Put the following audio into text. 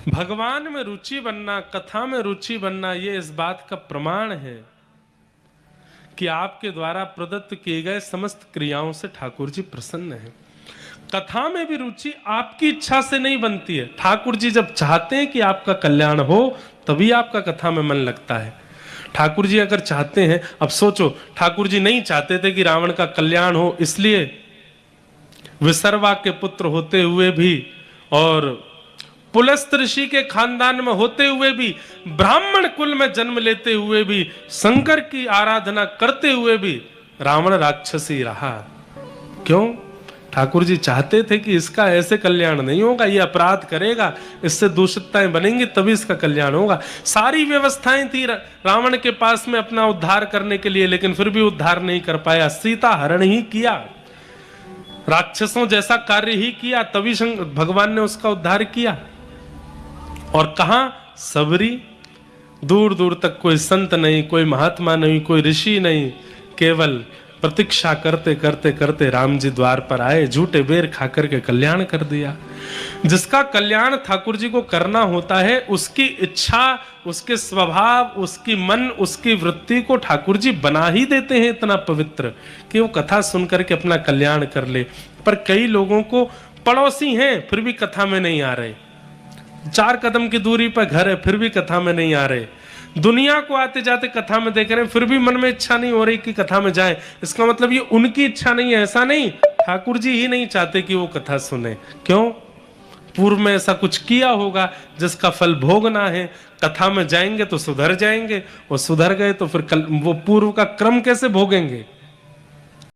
भगवान में रुचि बनना, कथा में रुचि बनना, ये इस बात का प्रमाण है कि आपके द्वारा प्रदत्त किए गए समस्त क्रियाओं से ठाकुर जी प्रसन्न हैं। कथा में भी रुचि आपकी इच्छा से नहीं बनती है। ठाकुर जी जब चाहते हैं कि आपका कल्याण हो तभी आपका कथा में मन लगता है। ठाकुर जी अगर चाहते हैं, अब सोचो, ठाकुर जी नहीं चाहते थे कि रावण का कल्याण हो, इसलिए विसर्वा के पुत्र होते हुए भी और पुलस्त ऋषि के खानदान में होते हुए भी, ब्राह्मण कुल में जन्म लेते हुए भी, शंकर की आराधना करते हुए भी रावण राक्षसी रहा। क्यों? ठाकुर जी चाहते थे कि इसका ऐसे कल्याण नहीं होगा, ये अपराध करेगा, इससे दूषितताएं बनेंगी, तभी इसका कल्याण होगा। सारी व्यवस्थाएं थी रावण के पास में अपना उद्धार करने के लिए, लेकिन फिर भी उद्धार नहीं कर पाया। सीता हरण ही किया, राक्षसों जैसा कार्य ही किया, तभी भगवान ने उसका उद्धार किया। और कहां? सबरी। दूर दूर तक कोई संत नहीं, कोई महात्मा नहीं, कोई ऋषि नहीं, केवल प्रतीक्षा करते करते करते राम जी द्वार पर आए, झूठे बेर खाकर के कल्याण कर दिया। जिसका कल्याण ठाकुर जी को करना होता है, उसकी इच्छा, उसके स्वभाव, उसकी मन, उसकी वृत्ति को ठाकुर जी बना ही देते हैं इतना पवित्र कि वो कथा सुनकर के अपना कल्याण कर ले। पर कई लोगों को पड़ोसी हैं फिर भी कथा में नहीं आ रहे, 4 कदम की दूरी पर घर है फिर भी कथा में नहीं आ रहे, दुनिया को आते जाते कथा में देख रहे हैं फिर भी मन में इच्छा नहीं हो रही कि कथा में जाए। इसका मतलब ये उनकी इच्छा नहीं है, ऐसा नहीं, ठाकुर जी ही नहीं चाहते कि वो कथा सुने। क्यों? पूर्व में ऐसा कुछ किया होगा जिसका फल भोगना है। कथा में जाएंगे तो सुधर जाएंगे, और सुधर गए तो फिर वो पूर्व का क्रम कैसे भोगेंगे?